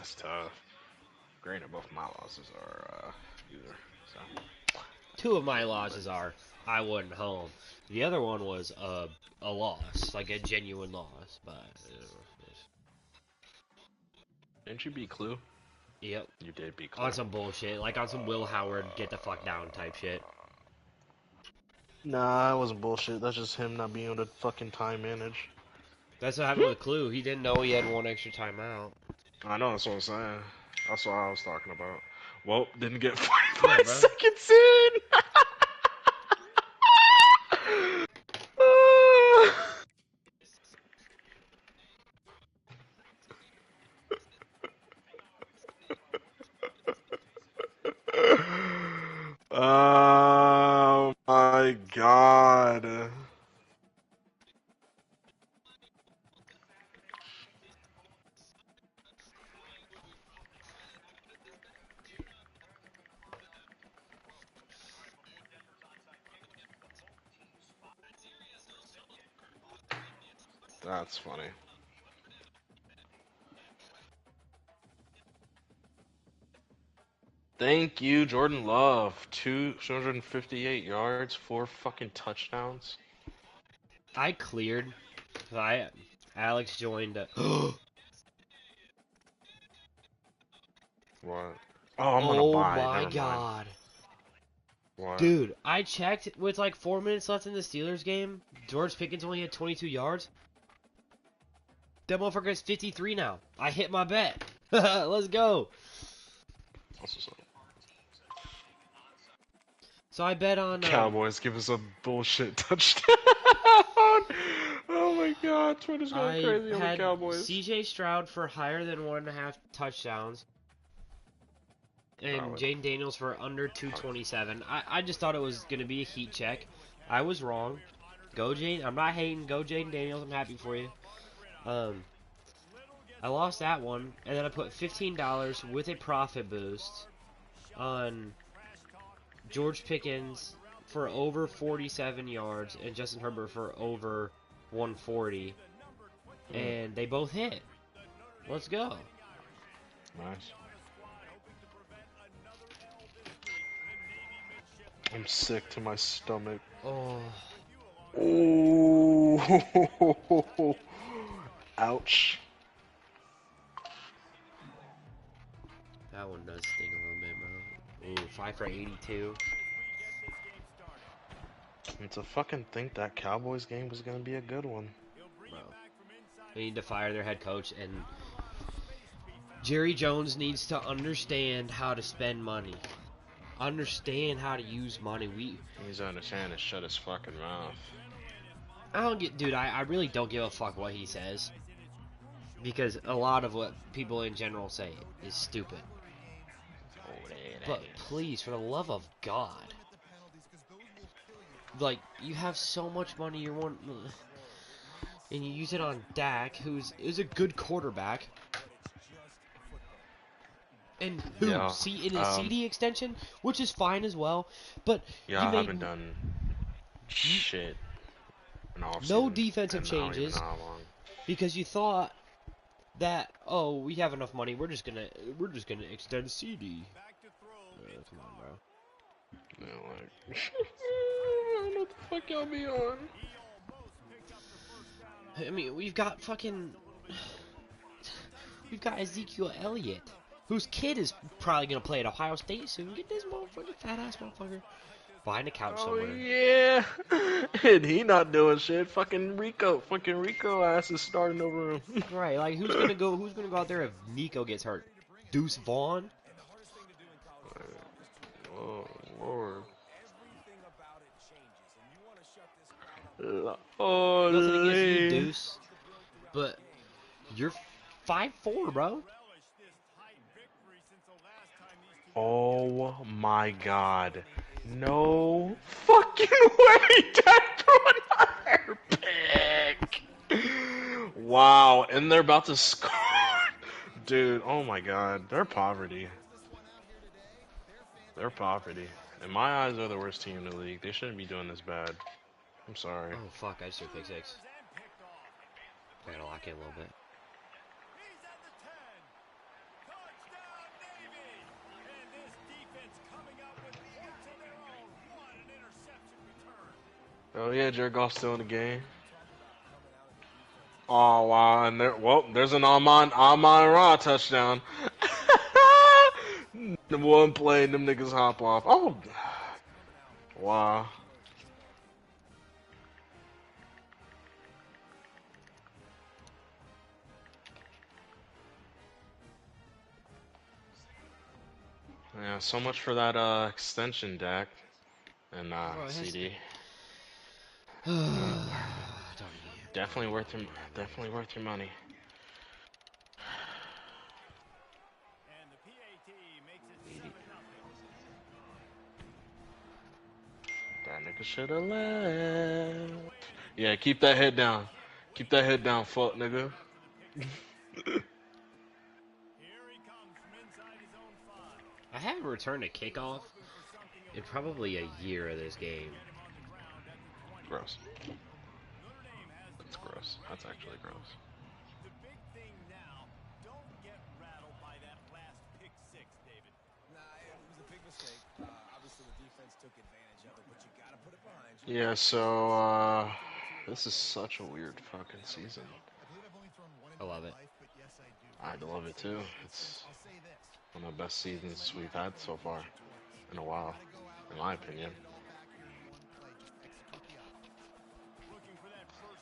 That's tough. Granted, both my losses are either. So Two of my but losses are I wasn't home. The other one was a loss, like a genuine loss. But didn't you beat Clue? yep, You did beat on Clue. some bullshit, like on some Will Howard get the fuck down type shit. Nah, it wasn't bullshit. That's just him not being able to fucking time manage. That's what happened with Clue. He didn't know he had one extra timeout. I know, that's what I'm saying. That's what I was talking about. Well, didn't get Yeah, 45 bro. seconds in! Oh my god. That's funny. Thank you, Jordan Love. 258 yards, 4 fucking touchdowns. I cleared. I Alex joined. What? Oh, I'm gonna Oh buy. my Never mind. god. What? Dude, I checked with like 4 minutes left in the Steelers game. George Pickens only had 22 yards. That motherfucker is 53 now. I hit my bet. Let's go. What's this? So I bet on Cowboys give us a bullshit touchdown. Oh my god, Twitter's going I crazy on the had Cowboys. CJ Stroud for higher than 1.5 touchdowns and Valid. Jaden Daniels for under 227. I just thought it was gonna be a heat check. I was wrong. Go Jane. I'm not hating. Go Jaden Daniels. I'm happy for you. Um, I lost that one, and then I put $15 with a profit boost on George Pickens for over 47 yards and Justin Herbert for over 140, Mm, and they both hit. Let's go. nice. I'm sick to my stomach. Oh, Ooh. Ouch. that one does sting a little bit, bro. Ooh, 5 for 82. And to fucking think that Cowboys game was gonna be a good one. Bro. They need to fire their head coach, and Jerry Jones needs to understand how to spend money. Understand how to use money. He's understand to shut his fucking mouth. I don't get, dude. I really don't give a fuck what he says because a lot of what people in general say is stupid. Oh, that But ass. please, for the love of God, like you have so much money, you're one, and you use it on Dak, is a good quarterback, and who Yeah. see in a CD extension, which is fine as well. But you Yeah, I made haven't done you, shit in off no season, defensive and I don't even know changes how long. because you thought that, oh, we have enough money, we're just gonna extend CD. Come on, bro. You know, like, I don't know what the fuck y'all be on. I mean, we've got Ezekiel Elliott, whose kid is probably gonna play at Ohio State soon. Get this motherfucker, fat ass motherfucker, behind the couch Oh somewhere. yeah, and he not doing shit. Fucking Rico ass is starting over him. Right, like who's gonna go out there if Nico gets hurt? Deuce Vaughn? Oh Lord. Nothing against you, Holy. Deuce, but you're 5'4", bro. Oh my God. No fucking way. Dak threw another pick. Wow, and they're about to score. Dude, oh my God. They're poverty. They're poverty. In my eyes, they're the worst team in the league. They shouldn't be doing this bad. I'm sorry. Oh fuck, I just threw pick six. I gotta lock in a little bit. Oh yeah, Jared Goff's still in the game. Oh wow, and there's an Amon Ra touchdown. The one play, and them niggas hop off. Oh, wow. Yeah, so much for that extension, Dak, and Bro, it has. CD. Darn Definitely worth your you. Damn it. definitely worth your money. That nigga shoulda left. Yeah, keep that head down. Keep that head down, fuck nigga. I haven't returned a kickoff in probably a year of this game. Gross. That's gross. That's actually gross. Yeah, so this is such a weird fucking season. I love it. I love it too. It's one of the best seasons we've had so far in a while, in my opinion.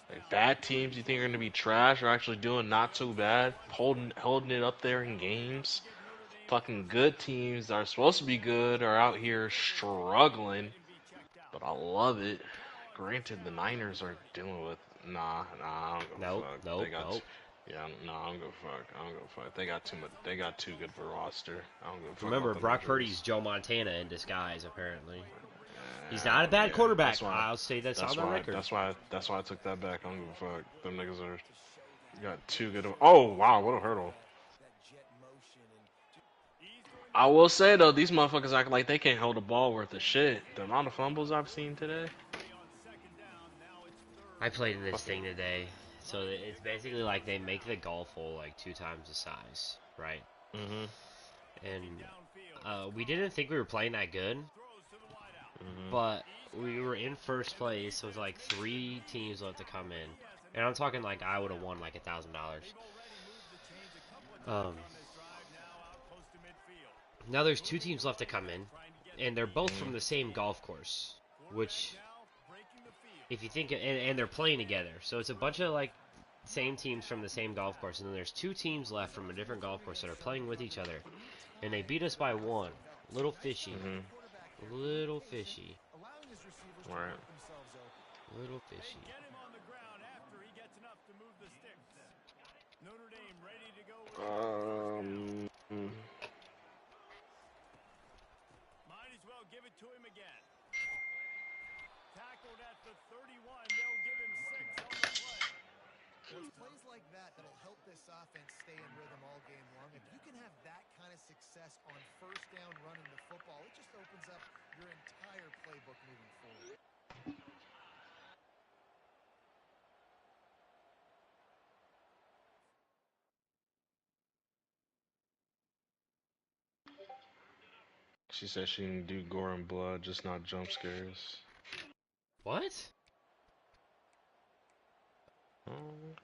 Like, bad teams you think are gonna be trash are actually doing not too bad, holding it up there in games. Fucking good teams that are supposed to be good are out here struggling, but I love it. Granted, the Niners are dealing with I don't go Nope, fuck. They nope, got nope. yeah, no, I don't go fuck. I don't go fuck. They got too much. They got too good for a roster. I don't give a fuck Remember, about them Brock injuries. Purdy's Joe Montana in disguise, apparently. He's not a bad Yeah, quarterback. that's why. I'll say that's on That's the why. record. That's why. That's why I took that back. I don't give a fuck. Them niggas are got too good. Oh wow, what a hurdle! I will say though, these motherfuckers act like they can't hold a ball worth of shit. The amount of fumbles I've seen today. I played in this thing Fucking. today. So it's basically like they make the golf hole like 2 times the size, right? Mhm. And we didn't think we were playing that good, Mhm. but we were in first place with like 3 teams left to come in. And I'm talking like I would have won like $1,000. Um, Now there's 2 teams left to come in, and they're both Mhm. from the same golf course, which, if you think, and they're playing together, so it's a bunch of like same teams from the same golf course, and then there's 2 teams left from a different golf course that are playing with each other, and they beat us by 1. Little fishy, Mhm. little fishy, Right. little fishy. Mm. It's plays like that that'll help this offense stay in rhythm all game long. If you can have that kind of success on first down running the football, it just opens up your entire playbook moving forward. She said she can do gore and blood, just not jump scares. What? Oh.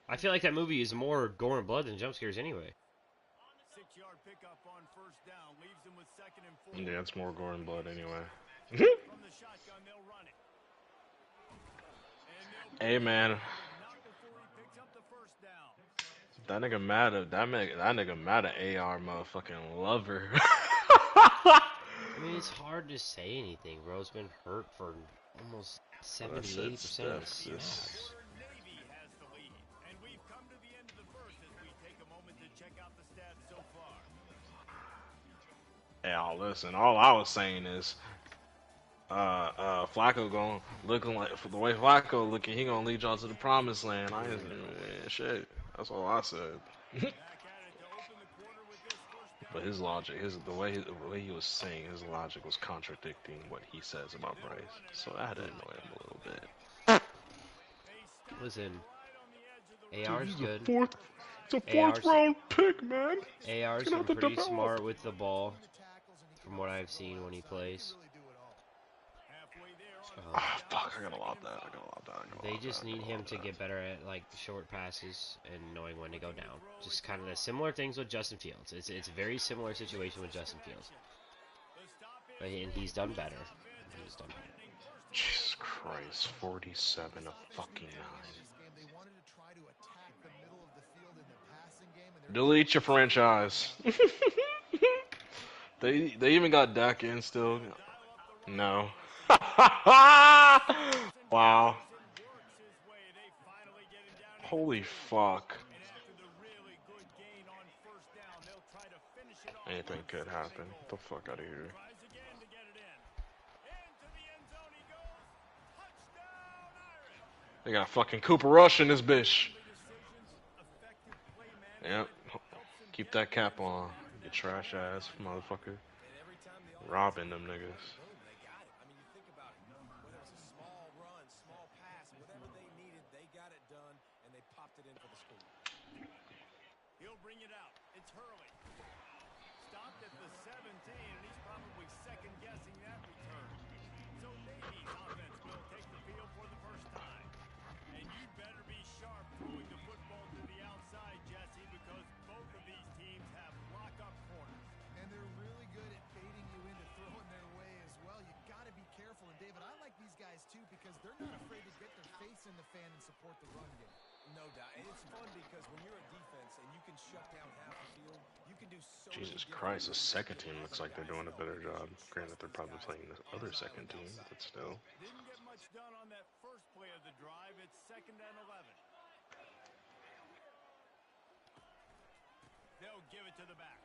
I feel like that movie is more gore and blood than jump scares anyway. Yeah, it's more gore and blood anyway. Hey man, that nigga mad at that nigga mad at AR motherfucking lover. I mean, it's hard to say anything. Bro's been hurt for almost 70, That's 80% of the snaps. Hey, listen. All I was saying is, Flacco going looking like the way Flacco looking, he gonna lead y'all to the promised land. I ain't shit. That's all I said. But his logic, the way he was saying his logic was contradicting what he says about Bryce. So I had to annoy him a little bit. Listen, Dude, AR's good. it's a fourth AR's round pick, man. AR's He's gonna been have to pretty develop. smart with the ball, from what I've seen when he plays. Ah, fuck, I gotta lob that. I gotta lob that. I gotta They lob just that. I need gotta him lob to that. get better at like short passes and knowing when to go down. Just kind of the similar things with Justin Fields. It's a very similar situation with Justin Fields, and he's done better. He's done better. Jesus Christ, 47 to fucking 9. This game, they wanted to try to attack the middle of the field in the passing game, and they're Delete your franchise. They even got Dak in still. No. Wow. Holy fuck. Anything could happen. Get the fuck out of here. They got fucking Cooper Rush in this bitch. Yep. Keep that cap on. You trash ass motherfucker. Robbing them niggas. They got it. I mean, you think about it. Whether it's a small run, small pass, whatever they needed, they got it done, and they popped it in for the score. He'll bring it out. It's Hurley. Stopped at the 17, and he's probably second-guessing that return. So Navy's offense will take the field for the first time. And you better be sharp throwing the football to the outside, Jesse, because both of these teams have lock-up corners. And they're really good at baiting you into throwing their way as well. You got to be careful. And David, I like these guys too because they're not afraid to get their face in the fan and support the run game. No doubt. And it's fun because when you're a defense and you can shut down half the field, you can do so Jesus many Christ, the different second things. team looks like they're doing a better job. Granted, they're probably playing the other second team, but still. Didn't get much done on that first play of the drive. It's 2nd and 11. They'll give it to the back.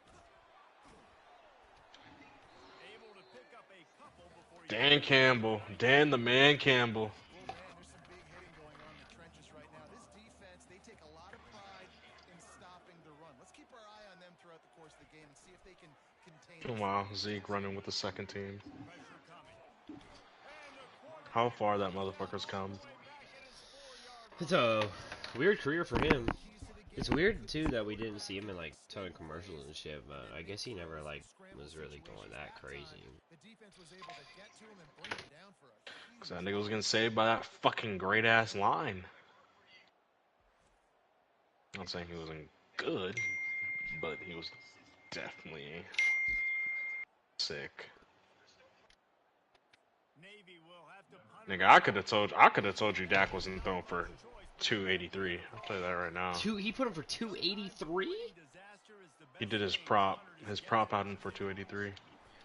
Able to pick up a couple before he Dan Campbell. Dan the man Campbell. Well, man, there's some big hitting going on in the trenches right now. This defense, they take a lot of pride in stopping the run. Let's keep our eye on them throughout the course of the game and see if they can contain Oh, this. wow, Zeke running with the second team. pressure coming. How far that motherfucker's come. It's a weird career for him. It's weird too that we didn't see him in like ton of commercials and shit, but I guess he never like was really going that crazy. The defense was able to get to him and bring it down for a few. Because that nigga was getting saved by that fucking great ass line. Not saying he wasn't good, but he was definitely sick. Navy will have to punt Nigga, I could have told you Dak wasn't throwing for 283. I'll tell you that right now. He put him for 283. disaster is the He best did his prop out him for 283.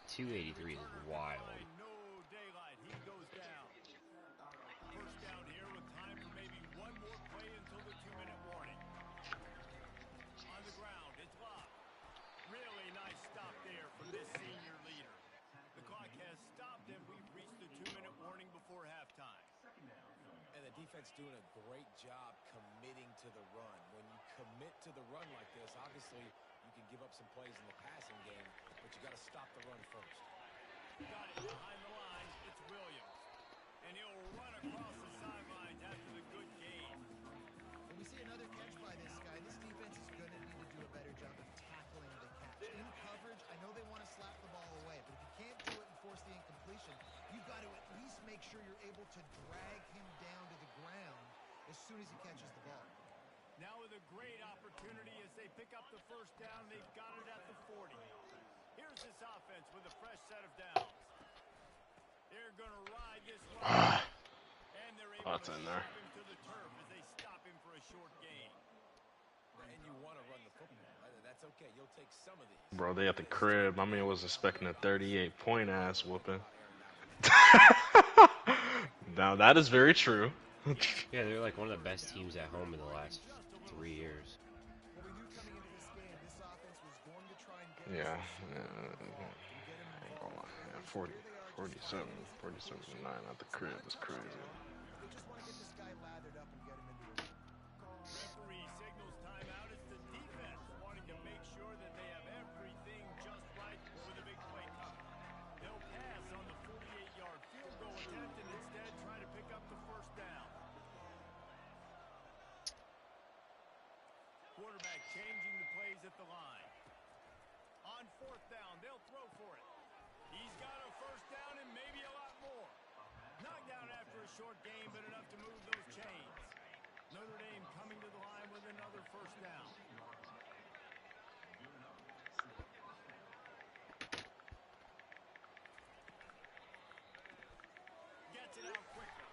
283 is wild. no daylight. He goes down. First down here with time for maybe one more play until the 2-minute warning. On the ground, it's Love. Really nice stop there from this senior leader. The clock has stopped and we've reached the 2-minute warning before halftime. And the defense doing a great job committing to the run. When you commit to the run like this, obviously you can give up some plays in the passing game, but you got to stop the run first. Got it behind the line. It's Williams. And he'll run across the sidelines after the good gain. When we see another catch by this guy, this defense is going to need to do a better job of tackling the catch. In coverage, I know they want to slap the ball away, but if you can't do it and force the incompletion, you've got to at least make sure you're able to drag him down to the ground as soon as he catches the ball. Now with a great opportunity as they pick up the first down, they've got it at the 40. Here's this offense with a fresh set of downs. They're going to ride this one. And they're able That's to in there. shove him to the turf as they stop him for a short gain. And you want to run the football. That's okay. You'll take some of these. Bro, they at the crib. My man was expecting a 38-point ass whooping. Now that is very true. Yeah, they're like one of the best teams at home in the last 3 years. Well, we knew coming into this game, this offense was going to try and get Yeah. I ain't gonna lie. Yeah, 47 to 9 at the crib is crazy. They just want to get this guy lathered up and get him into the Referee signals timeout. It's the defense wanting to make sure that they have everything just right for the big play coming. They'll pass on the 48-yard field goal attempt and instead try to pick up the first down. Quarterback changing the plays at the line. On 4th down, they'll throw for it. He's got a first down and maybe a lot more. Knocked down a short game, but enough to move those chains. Notre Dame coming to the line with another first down. Gets it out quickly.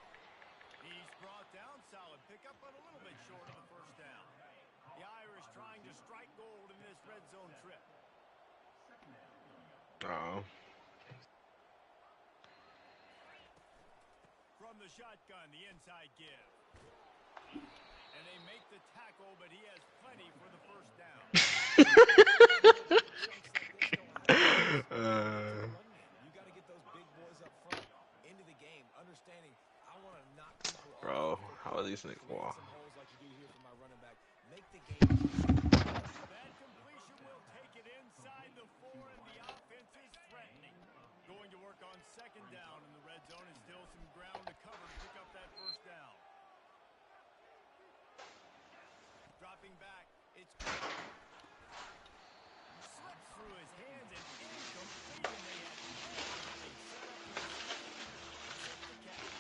He's brought down. Solid pickup, but a little bit short of the first down. The Irish trying to strike gold in this red zone trip. Oh. From the shotgun, the inside give. And they make the tackle, but he has plenty for the first down. You got to get those big boys up front into the game, understanding I want to knock people off. Bro, how are these niggas? Create Wow. some holes like you do here for my running back. Make the game. That completion will take it inside the 4, and the offense is threatening. Going to work on second down in the red zone, and still some ground to cover to pick up that first down. Dropping back, it's slips through his hands and incomplete, and they had everything set up to set the catch.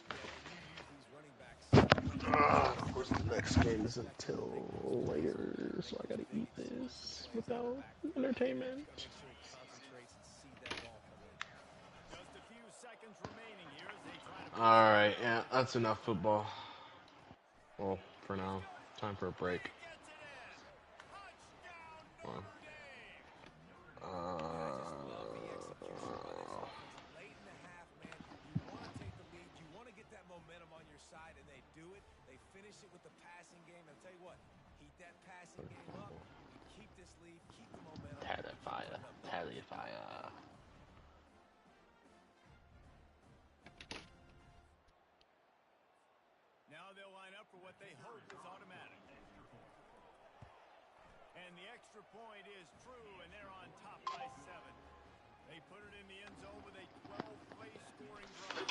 Yeah, when you use these running backs. Of course, the next game is until later, so I gotta eat this without entertainment. Make sure he concentrates and see that ball come in. Just a few seconds remaining here as they try to. Alright, yeah, that's enough football. Well, for now. Time for a break. Gets it in. Touchdown, Well, Notre Dame. Late in the half, man, you want to take the lead. You want to get that momentum on your side, and they do it. They finish it with the passing game. And I'll tell you what, heat that passing game up. You keep this lead, keep the momentum. Terrifier. Terrifier. Now they'll line up for what they hope is automatic. And the extra point is true, and they're on top by 7. They put it in the end zone with a 12-play scoring drive.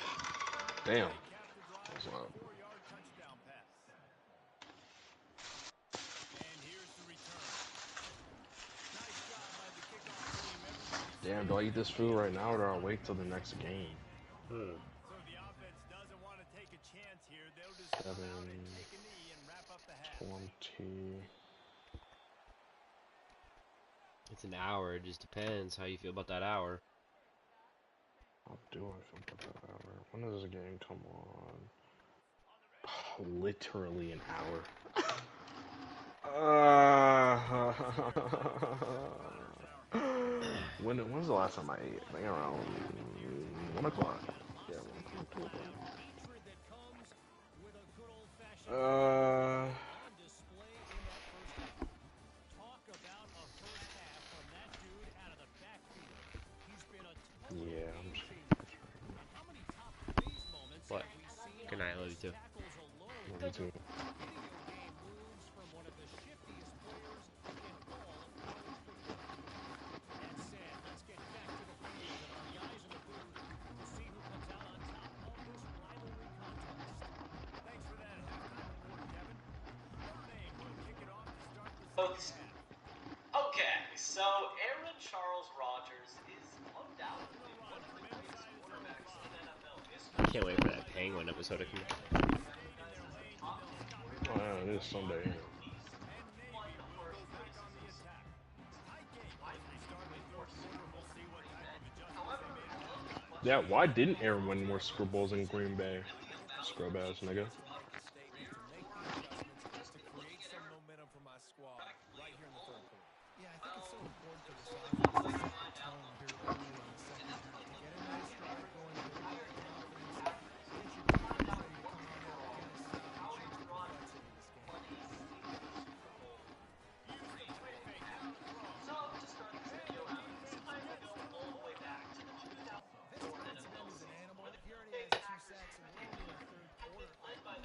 Damn. They capped the drive That's with loud. a 4-yard touchdown pass. And here's the return. Nice job by the kickoff team. Everybody Damn, do I eat this food right now or do I wait till the next game? So the offense doesn't want to take a chance here. They'll just come out and take a knee and wrap up the half. 20. It's an hour. It just depends how you feel about that hour. How do I feel about that hour? When does the game come on? Literally an hour. When's the last time I ate? I think around 1 o'clock. Yeah, 1 o'clock. Yeah, I'm just What? Good night. Love you too. love you too. Okay, so Aaron Charles Rodgers is undoubtedly one of the greatest quarterbacks in NFL history. Can't wait for that Penguin episode to come out. Oh yeah, it is Sunday. Yeah, why didn't Aaron win more Super Bowls in Green Bay? Scrub ass nigga. To create some momentum for my squad right here in the third quarter. Yeah, I think it's so important for this offense to set the tone here early in the second half. To get a nice drive going, build up confidence, get your defense ready to come on out against and change the complexity of this game. So, to start this video out, I'm going to go all the way back to the 2000. This defensive end is an animal. He already has 2 sacks and we're only in the third quarter. Led by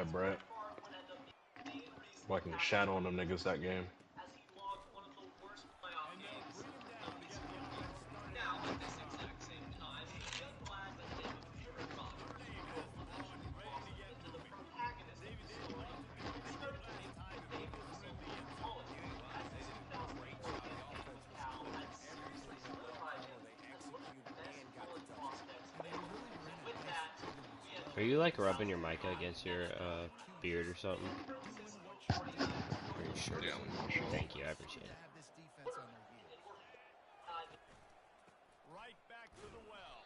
Yeah, Brett. far would end up being the main reason the Fucking Packers shadowing them lost niggas that game. as he logged one of the worst playoff And they'll games bring him of down to his get the career. offense started Now, on at their this drive. exact same time, the young lad by the name of Aaron Third Rodgers name will has the ball officially and ready cross to get into the moving. protagonist of Davey, the they didn't story have to do and much start last winning time the to David put this one in the Silver end zone. mulligan Yeah, wow, as the they did a great 2004 job. The campaign offense with was Cal clicking. had Everything seriously went well solidified for him them. They as one of the executed best and got the college touchdown. prospects And they available. really were in a With nice that, footing as we well. Are enter you the like rubbing your mic 2005 against your NFL beard or something? Doing Francisco what you're doing 49ers Or your shirt? Yeah, let me versus show. Thank you, I to appreciate it. have this defense on their heels. and we're Right back to the well.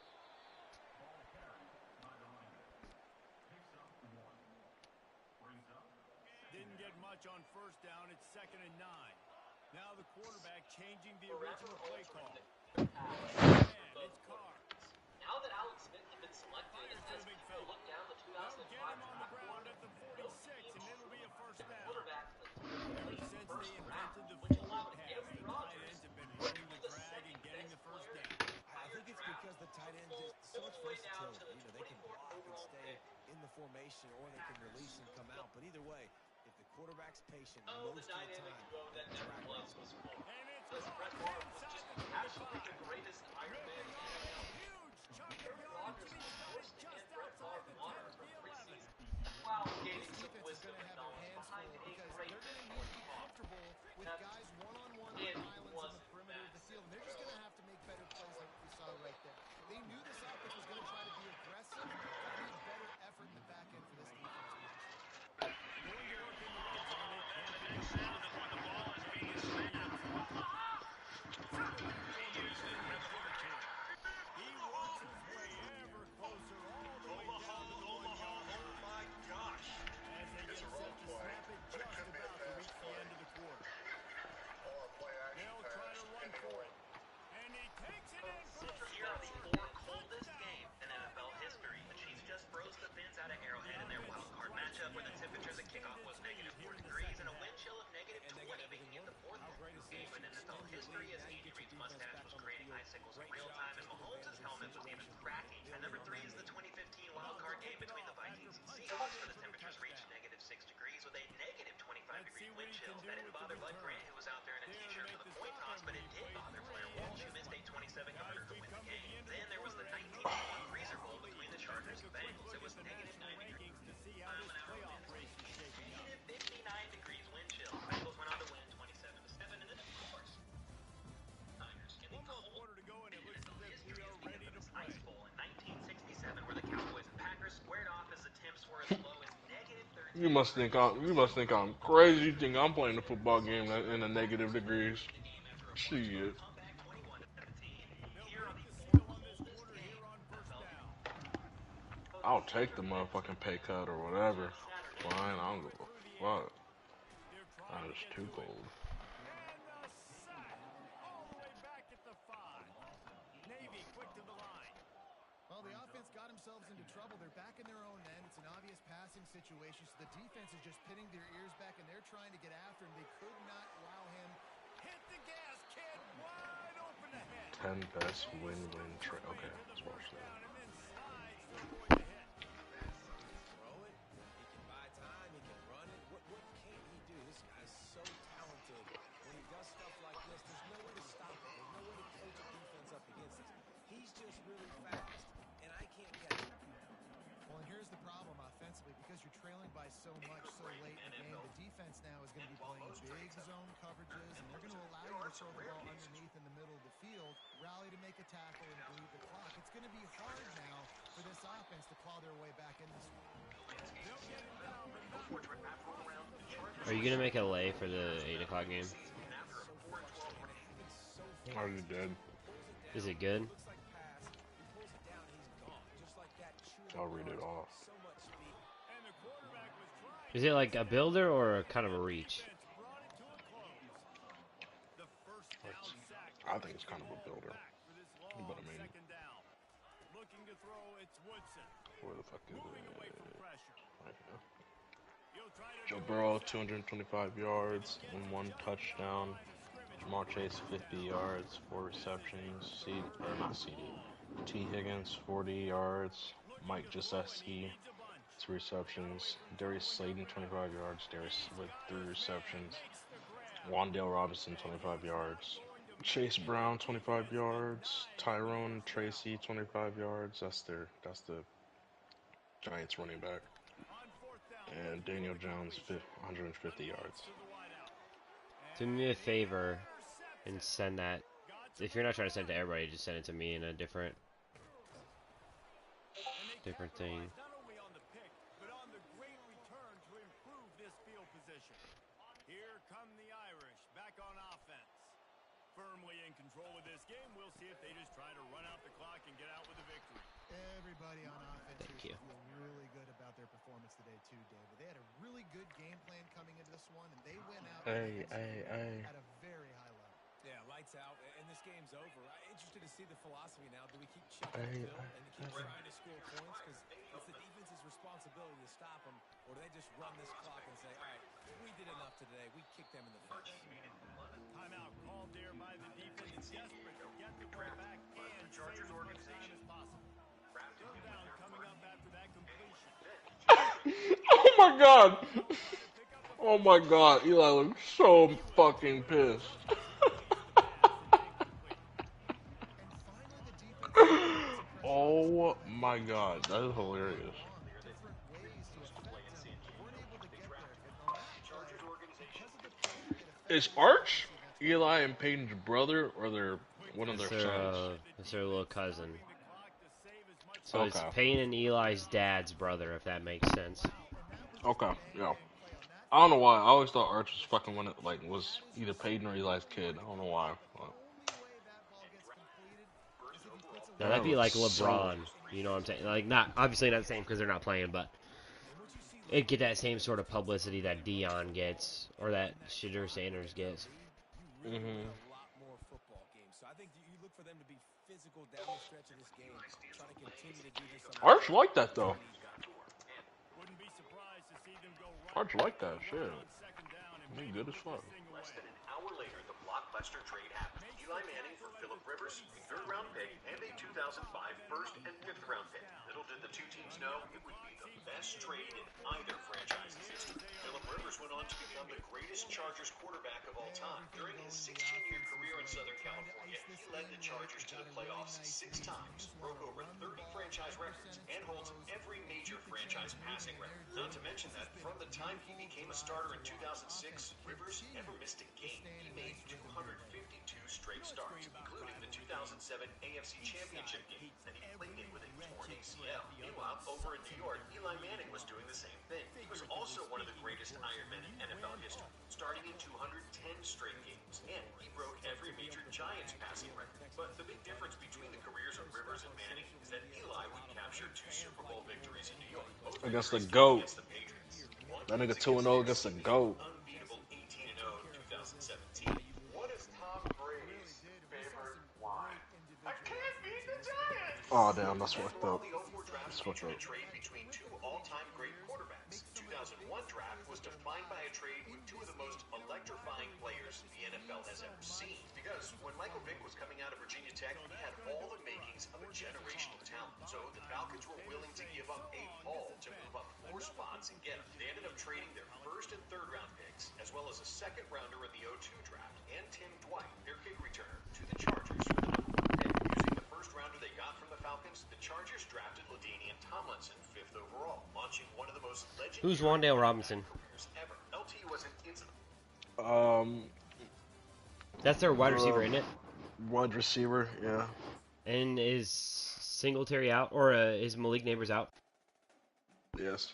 Didn't get much on first down. It's 2nd and 9. Now the quarterback changing the original play call. pass. Man, it's Carr. Now that Alex Smith has been selected, Fires to as the big people fella. look down the They'll 2005 get him on the draft ground board, at the no 46, team and it'll be a first down. quarterbacks in the Ever late since first they round, invented the which forward allowed pass, Aaron the tight Rodgers ends have been to running be the the drag and second getting best the first player in down. the I entire think it's draft because the to tight end fall just so all much the way down to versatility. the You know, they can 24th block and overall stay pick. in the formation, or they can release and come out. But either way, if the quarterback's patient Oh, the most of the dynamic time, duo that the never track was record. more. And it's Because caught Brett Favre was inside just the actually 25. the greatest Iron Man Ripping in the off a NFL. huge chunk of Aaron yardage, Rodgers and was he's got it forced to just hand Brett outside Favre the 10 water of for the 3 11. seasons while This gaining some defense is wisdom going to and have their knowledge hands behind full a because great they're going to need to Coach be Carr. comfortable with Now, guys one-on-one on it islands in the wasn't perimeter of that the field. And they're just simple. going to have to make better plays like we saw right there. They knew this offense was going to try to be aggressive. Going to need better effort in the back end for this defense moving forward. Going to work in the red zone. It can't be dismissed. Getting it to the end zone. Single back formation, and they give it to him. He works his way ever closer all the way down to the 1-yard line. My gosh. As they get set to snap it just about to reach the end of the quarter. They'll try to run for it. And he takes it in for the Here are the score. 4 coldest games in NFL history. The Chiefs just froze the fins out of Arrowhead in their wild card matchup where the temperatures at kickoff was negative 4 degrees and a wind chill of negative 20, making it the 4th game in NFL history as Andy Reid's mustache was creating icicles in real time and Mahomes' helmet was even cracking. And number 3 is the 2015 wild card game between the Vikings and Seahawks where the temperatures reached negative 6 degrees with a negative 25-degree wind chill. That didn't bother Bud Grant, who was out there in a t-shirt for the point toss, but it did bother Blair Walsh, who missed a 27-yarder to win the game. Then there was the 1981 Freezer Bowl between the Chargers and Bengals. It was negative 9 degrees. To see how this playoff race is shaping up. Negative 59 degrees wind chill. Bengals went on to win 27-7, and then of course, Niners in the One more cold quarter to go, and it looks as if we history are is the ready to infamous play. Ice Bowl in 1967, where the Cowboys and Packers squared off as the temps were as low as negative 13. You must think I'm crazy. You think I'm playing a football game in the negative degrees? The game after a Shit. comeback 21-17. They'll Here are break the the 4 seal on this coldest quarter here games on in first NFL down. I'll take the motherfucking pay cut or whatever. Fine, I don't give a fuck. They're That trying to is get too to it. cold. And the sack all the way back at the 5. Navy quick to the line. Well, the offense got themselves into trouble. They're back in their own end. It's an obvious passing situation, so the defense is just pinning their ears back, and they're trying to get after him. They could not allow him. Hit the gas, kid. Wide open ahead. 10 best win-win trade. Okay, let's watch that. Down and then slides to avoid the hit. Throw it. He can buy time. He can run it. What can't he do? This guy's so talented. When he does stuff like this, there's no way to stop it. There's no way to coach a defense up against it. He's just really fast, and I can't catch him. Well, and here's the problem offensively, because you're trailing by so much so late in the game, the defense now is going to be playing big zone coverages, and they're going to allow you to throw the ball underneath in the middle of the field, rally to make a tackle, and bleed the clock. It's going to be hard now for this offense to claw their way back in this one. They'll get him down, but not before the clock runs. Are you gonna make a lay for the 8 o'clock game? So frustrating. It happens so fast. Already dead. Is it good? Looks like pass. He pulls it down, he's gone. Just like that. I'll read it off. So much speed. And the quarterback was trying. Is it like a builder or a kind of a reach? Defense brought it to a close. The first down sack. I think it's kind of a builder. Back for this long But I mean, second down. Looking to throw, it's Woodson. where the fuck is Moving away from it? pressure. Right here. He'll try to Joe do Burrow, it himself. 225 yards and 1 touchdown. Jamar Chase, 50 yards, 4 receptions. Not CD. T. Higgins, 40 yards. Mike Gesicki, 2 receptions. Darius Slayton, 25 yards. Darius with 3 receptions. Wandale Robinson, 25 yards. Chase Brown, 25 yards. Tyrone Tracy, 25 yards. That's the Giants running back. And Daniel Jones, 150 yards. Do me a favor and send that. If you're not trying to send it to everybody, just send it to me in a different thing. Not only on the pick, but on the great return to improve this field position. Here come the Irish, back on offense. Firmly in control of this game. We'll see if they just try to run out the clock and get out with a victory. Everybody on offense Thank you. feel really good about their performance today too, David. They had a really good game plan coming into this one, and they went out Hey, and hey, hey. at a very high level. Yeah, lights out, and this game's over. Interested to see the philosophy now. Do we keep chucking the field and keep trying to score points? Because it's the defense's responsibility to stop them, or do they just run this clock and say, all right, we did enough today. We kicked them in the face. Timeout called there by the defense. Desperate to get the ball back and save as much time as possible. Third down coming up after that completion. Oh my god! Oh my god, Eli looks so fucking pissed. Oh my god, that is hilarious. Is Arch Eli and Peyton's brother, or they're one of their sons? It's their little cousin. So it's Okay. Payne and Eli's dad's brother, if that makes sense. Okay, yeah. I don't know why. I always thought Arch was fucking one of, like, was either Peyton or Eli's kid. I don't know why. But Now that'd be like looks so- LeBron. You know what I'm saying? Like, not obviously not the same because they're not playing, but it'd get that same sort of publicity that Dion gets or that Shadur Sanders gets. A lot more football games. So I think you look for them to be physical down the stretch of this game, trying to continue to do this. Arch like that though. Wouldn't be surprised to see them go right Arch like that shit. on second down and He maybe good as put fuck. this thing Less away. than an hour later, the blockbuster trade happened. Eli Manning for Phillip Rivers, a third-round pick, and a 2005 first and fifth-round pick. Little did the two teams know it would be the best trade in either franchise's history. Phillip Rivers went on to become the greatest Chargers quarterback of all time. During his 16-year career in Southern California, he led the Chargers to the playoffs 6 times, broke over 30 franchise records, and holds every major franchise passing record. Not to mention that from the time he became a starter in 2006, Rivers never missed a game. He made 252 straight starts, including the 2007 AFC Championship game, and he played it with a torn ACL. Meanwhile, over in New York, Eli Manning was doing the same thing. He was also one of the greatest Ironmen in NFL history, starting in 210 straight games, and he broke every major Giants passing record. But the big difference between the careers of Rivers and Manning is that Eli would capture 2 Super Bowl victories in New York. Both Against the victories GOAT. against the Patriots. One That nigga was 2-0 against the GOAT. unbeatable 18-0 in 2017. What is Tom Brady's favorite line? I can't beat the Giants! Oh damn, that's fucked Well, up. the 04 draft That's fucked featured up. a trade between 2 all-time great quarterbacks. The 2001 draft was defined by a trade with 2 of the most electrifying players the NFL has ever seen. Because when Michael Vick was coming out of Virginia Tech, he had all the makings of a generational talent. So the Falcons were willing to give up a haul to move up 4 spots and get him. They ended up trading their first and third round picks, as well as a second rounder in the 02 draft, and Tim Dwight, their kick returner, to the Chargers for the number 1 pick. Using the first rounder they got from the Falcons, the Chargers drafted LaDainian Tomlinson 5th overall, launching one of the most legendary Who's Wandale Robinson? careers ever. LT was an instant. That's their wide receiver, isn't it? Wide receiver, yeah. And is Singletary out or is Malik Neighbors out? Yes.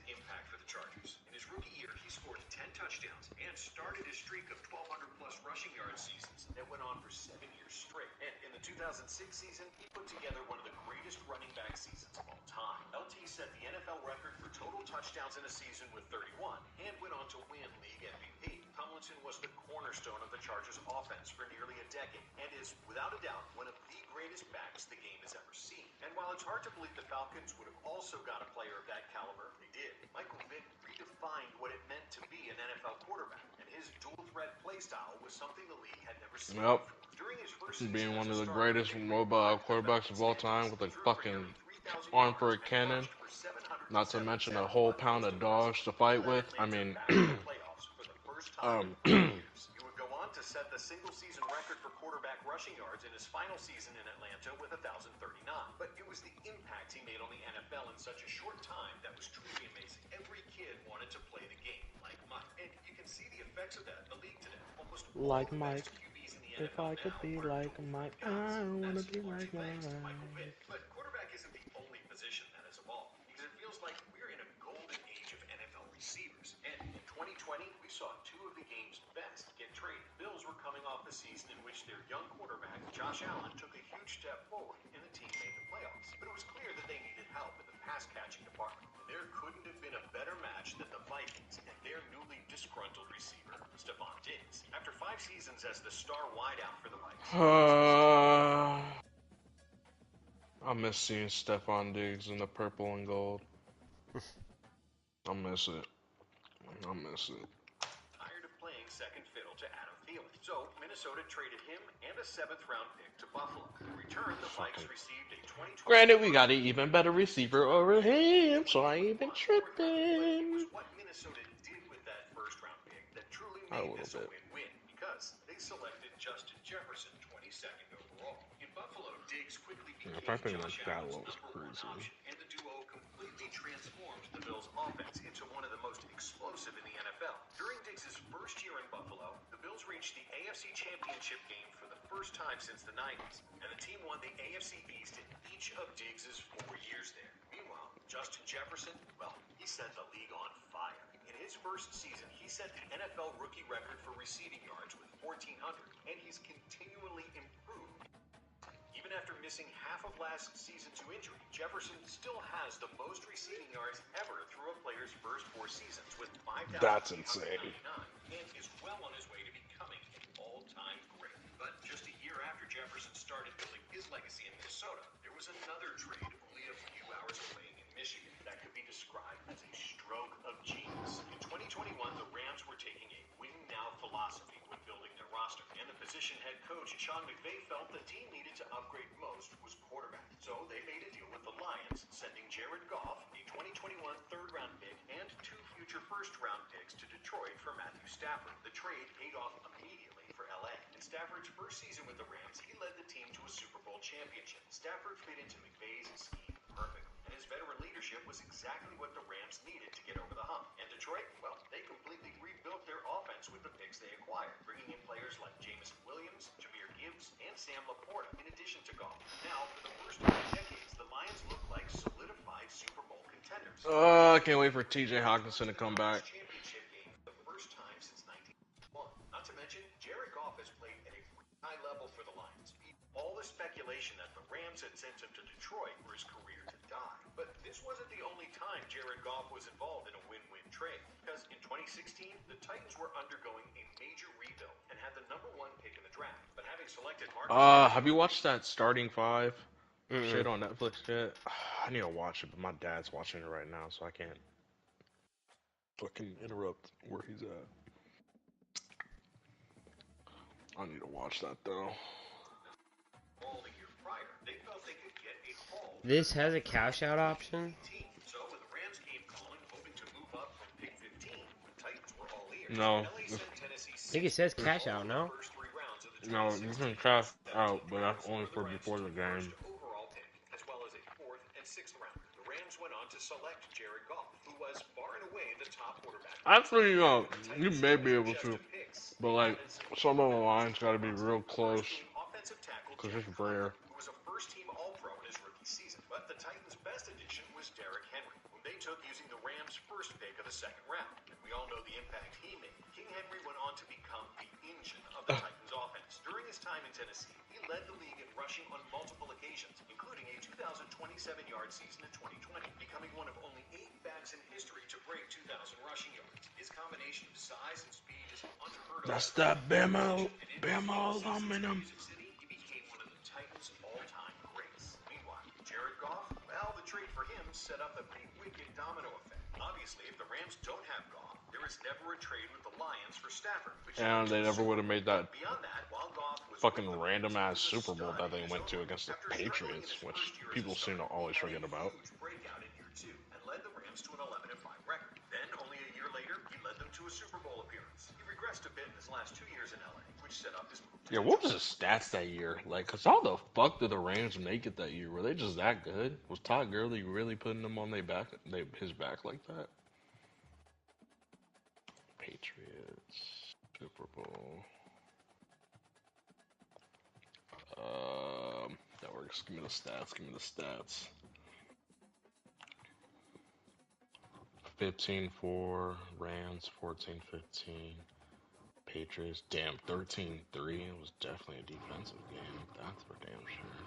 Impact for the Chargers. In his rookie year, he scored 10 touchdowns and started his streak of 1,200-plus rushing yard seasons that went on for 7 years straight. And in the 2006 season, he put together one of the greatest running back seasons of all time. LT set the NFL record for total touchdowns in a season with 31 and went on to win league MVP. Tomlinson was the cornerstone of the Chargers offense for nearly a decade and is, without a doubt, one of the greatest backs the game has ever seen. And while it's hard to believe the Falcons would have also got a player of that caliber, they did. Michael Vick redefined what it meant to be an NFL quarterback, and his dual-threat play style was something the league had never seen Yep. before. During his first season Being as one a of the starter, greatest Vick mobile revived the quarterbacks of all Falcons' time antics. with a He threw for fucking nearly 3,000 arm for a yards and cannon. rushed for 777 Not to mention a on whole pound most of dogs to fight with. I mean, back in the playoffs for the first time in 5 years. He would go on to set the single-season record for quarterback rushing yards in his final season in Atlanta with 1,039. But it was the impact he made on the NFL in such a short time that was truly amazing. Every kid wanted to play the game like Mike, and you can see the effects of that in the league today. Almost all like the Mike. best QBs in the If NFL I could now be are like dual Mike, threat guys. I wanna That's be largely like thanks to Mike. Michael Vick. But quarterback isn't the only position that has evolved, because it feels like we're in a golden age of NFL receivers. And in 2020, we saw two of the game's best get traded. Bills were coming off the season in which their young quarterback, Josh Allen, took a huge step forward, and the team made the playoffs. But it was clear that they needed help in the pass-catching department. And there couldn't have been a better match than the Vikings and their newly disgruntled receiver, Stephon Diggs. After 5 seasons as the star wideout for the Vikings, I miss seeing Stephon Diggs in the purple and gold. I miss it. tired of playing second fiddle to Adam Thielen. So, Minnesota traded him and a 7th-round pick to Buffalo. In return, the Vikes received a 2020... Granted, we got an even better receiver over him, so I ain't been tripping. What Minnesota did with that first-round pick that truly A made little this a bit. win-win, because they selected Justin Jefferson 22nd overall. In Buffalo, Diggs quickly became If I think Josh that Allen's looks number 1 crazy. option, and the duo completely transformed the Bills' offense into one of the most explosive in the NFL. During Diggs' first year in Buffalo, the Bills reached the AFC Championship game for the first time since the 90s, and the team won the AFC East in each of Diggs' 4 years there. Meanwhile, Justin Jefferson, well, he set the league on fire. In his first season, he set the NFL rookie record for receiving yards with 1,400, and he's continually improved. Even after missing half of last season to injury, Jefferson still has the most receiving yards ever through a player's first 4 seasons with 5,899, That's insane. and is well on his way to becoming an all-time great. But just a year after Jefferson started building his legacy in Minnesota, there was another trade only a few hours away in Michigan that could be described as a stroke of genius. In 2021, the Rams were taking a win-now philosophy when building their roster, and the position head coach Sean McVay felt the team needed to upgrade most was quarterback. So they made a deal with the Lions, sending Jared Goff, a 2021 third-round pick, and 2 future first-round picks to Detroit for Matthew Stafford. The trade paid off immediately for LA. In Stafford's first season with the Rams, he led the team to a Super Bowl championship. Stafford fit into McVay's scheme perfectly, and his veteran leadership was exactly what the Rams needed to get over the hump. And Detroit, well, they completely rebuilt their offense with the picks they acquired, bringing in players like Jameson Williams, Jahmyr Gibbs, and Sam Laporta, in addition to Goff. Now, for the first time in decades, the Lions look like solidified Super Bowl contenders. I can't wait for TJ Hawkinson to come back. Championship game for the first time since 1991. Not to mention, Jared Goff has played at a high level for the Lions. All the speculation that the Rams had sent him to Detroit for his career to die. But this wasn't the only time Jared Goff was involved in a win-win trade, because in 2016, the Titans were undergoing a major rebuild and had the number 1 pick in the draft. But having selected Marcus Have you watched that Starting 5 Mm-mm. shit on Netflix yet? I need to watch it, but my dad's watching it right now, so I can't fucking interrupt where he's at. I need to watch that though. all the year prior, they felt they could get a haul. This has a cash out option. So when the Rams came calling, hoping to move up from pick 15, the Titans were all ears. No, LA sent Tennessee I think it says cash out, no? first 3 rounds of the no, you can cash out, but that's only for before the game. first overall pick, as well as a 4th and 6th round. The Rams went on to select Jared Goff, who was far and away the top quarterback. Actually, you may be able to, but like some of the lines got to be real close Offensive tackle because Jack it's rare. who was a first-team All-Pro in his rookie season. But the Titans' best addition was Derrick Henry, whom they took using the Rams' first pick of the 2nd round. And we all know the impact he made. King Henry went on to become the engine of the Titans' offense. During his time in Tennessee, he led the league in rushing on multiple occasions, including a 2,027-yard season in 2020, becoming one of only 8 backs in history to break 2,000 rushing yards. His combination of size and speed is unheard of. That's that Bama, And in Bama his seasons in aluminum. Music City, he became one of the Titans' all-time greats. Meanwhile, Jared Goff, well, the trade for him set up a wicked domino effect. Obviously, if the Rams don't have Goff, there is never a trade with the Lions for Stafford. And they never would have made that Beyond that, while Goff was fucking with the random ass Rams, he was a Super Bowl stud that they in his went to own right. against the After struggling in Patriots, his which first year as a people seem to starter, always he had forget a about. huge breakout in year 2 and led the Rams to an 11-5 record. Then, only a year later, he led them to a Super Bowl appearance. He regressed a bit in his last 2 years in LA, which set up his move to Yeah, what was his stats that year? Like, cause how the fuck did the Rams make it that year? Were they just that good? Was Todd Gurley really putting them on his back like that? Patriots Super Bowl. That works. Give me the stats. Give me the stats. 15-4 Rams, 14-15 Patriots. Damn, 13-3. It was definitely a defensive game. That's for damn sure.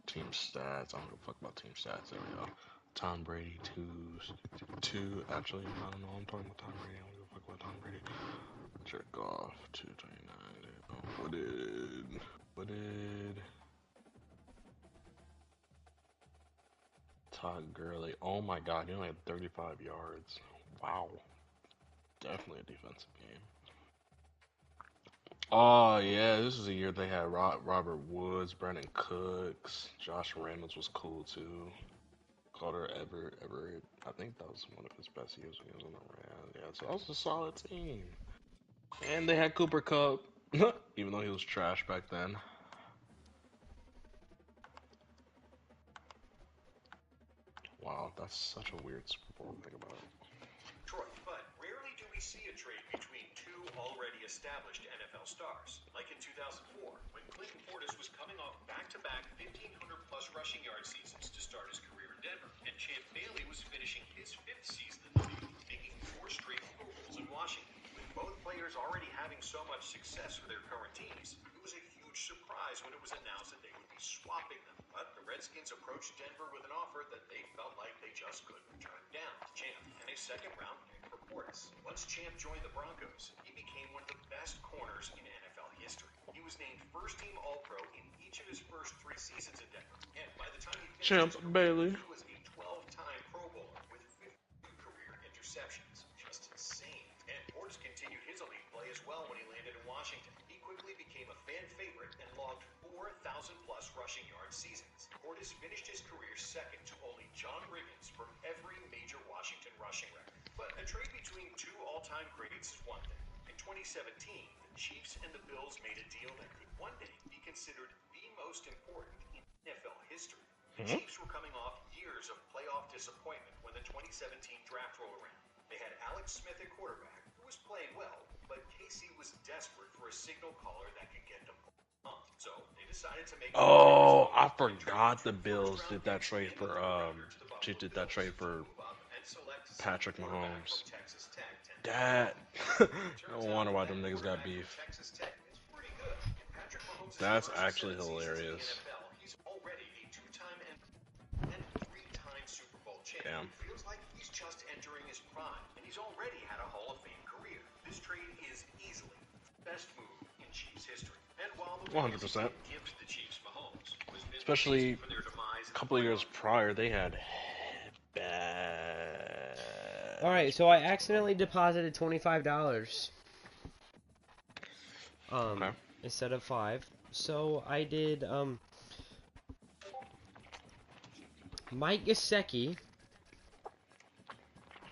Team stats. I don't give a fuck about team stats. There we go. Tom Brady, two. Actually, I don't know. I'm talking about Tom Brady. I don't give a fuck about Tom Brady. Jared Goff, 229. What did Todd Gurley? Oh my God, he only had 35 yards. Wow, definitely a defensive game. Oh yeah, this is a year they had Robert Woods, Brandon Cooks, Josh Reynolds was cool too. Carter Everett. I think that was one of his best years when he was on the Rams. Yeah, so that was a solid team. And they had Cooper Kupp, even though he was trash back then. Wow, that's such a weird Super Bowl to think about. Troy, but rarely do we see a trade between two already established NFL stars. Like in 2004, when Clinton Portis was coming off back-to-back 1,500-plus rushing yard seasons to start his career in Denver, and Champ Bailey was finishing his 5th season in the league, making 4 straight Pro Bowls in Washington. With both players already having so much success for their current teams, it was a huge surprise when it was announced that they would be swapping them. But the Redskins approached Denver with an offer that they felt like they just couldn't turn down. Champ and a second-round pick for Portis. Once Champ joined the Broncos, he became one of the best corners in NFL history. He was named first-team All-Pro in each of his first 3 seasons in Denver. And by the time he finished Champ his career, Bailey. he was a 12-time Pro Bowler with 52 career interceptions. Just insane. And Portis continued his elite play as well when he landed in Washington. He quickly became a fan favorite and logged 4,000-plus rushing yard seasons. Portis finished his career second to only John Riggins for every major Washington rushing record. But a trade between two all-time greats is one thing. In 2017, the Chiefs and the Bills made a deal that could one day be considered the most important in NFL history. The Chiefs were coming off years of playoff disappointment when the 2017 draft rolled around. They had Alex Smith at quarterback, who was playing well, but Casey was desperate for a signal caller that could get them on. So they decided to make. Oh, I forgot the Bills did that trade for Patrick Mahomes. That no wonder why them niggas got beef. That's actually hilarious. He's already a 2-time and 3-time Super Bowl champ. Damn. It feels like he's just entering his prime, and he's already had a Hall of Fame career. This trade is easily the best move in Chiefs history. And while the 100%. gift the Chiefs Mahomes was Especially for their demise a couple of years prior, they had bad. Alright, so I accidentally deposited $25. Okay. Instead of 5. So I did Mike Gesicki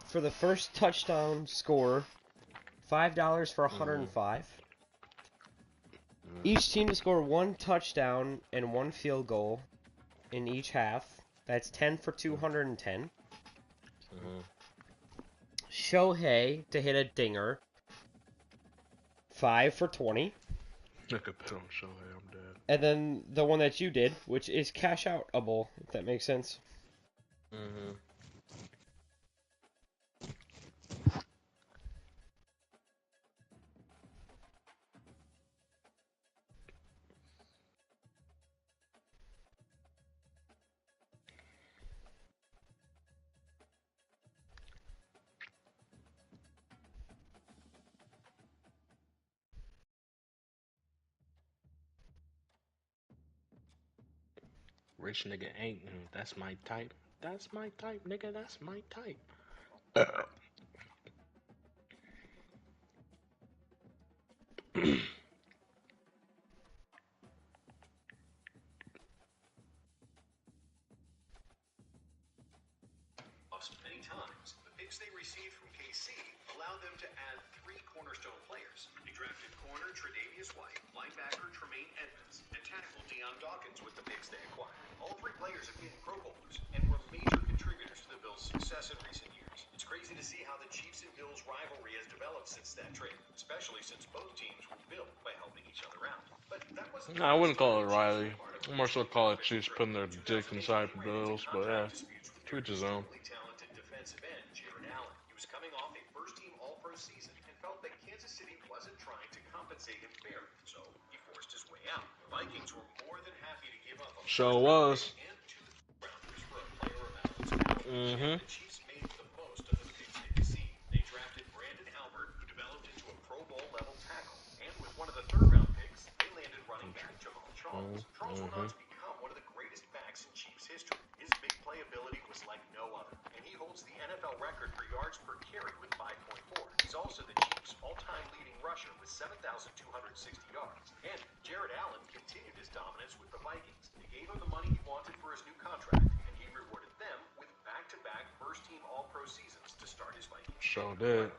for the first touchdown score, $5 for 105. Each team to score 1 touchdown and 1 field goal in each half. That's 10 for 210. Shohei to hit a dinger, 5 for 20. I could put on Shohei, I'm dead. And then the one that you did, which is cash outable, if that makes sense. Rich nigga ain't. That's my type. That's my type, nigga. That's my type. Many times, the picks they received from KC allowed them to add 3 cornerstone players. They drafted corner Tre'Davious White, linebacker Tremaine Edmonds, and tackle Deion Dawkins with the picks they acquired. All 3 players have been Pro Bowlers and were major contributors to the Bills' success in recent years. It's crazy to see how the Chiefs and Bills rivalry has developed since that trade, especially since both teams were built by helping each other out. But that wasn't No, I wouldn't call it Riley. I more so call it Chiefs putting their dick inside the Bills, but yeah, to each his own. Talented defensive end Jared Allen. He was coming off a first-team All-Pro season and felt that Kansas City wasn't trying to compensate him fairly, so he forced his way out. The Vikings were more than happy to give up a Show was. and 2 rounders for a player of Allen's talent. The Chiefs made the most of the picks they received. They drafted Brandon Albert, who developed into a Pro Bowl level tackle, and with one of the third-round picks, they landed running back Jamal Charles. Charles went on to become one of the greatest backs in Chiefs history. His big play ability was like no other, and he holds the NFL record for yards per carry with 5.4. He's also the Chiefs' all-time leading rusher with 7,260 yards. And Jared Allen continued his dominance with the Vikings. They gave him the money he wanted for his new contract, and he rewarded them with back-to-back first-team All-Pro seasons to start his Vikings. Sure did.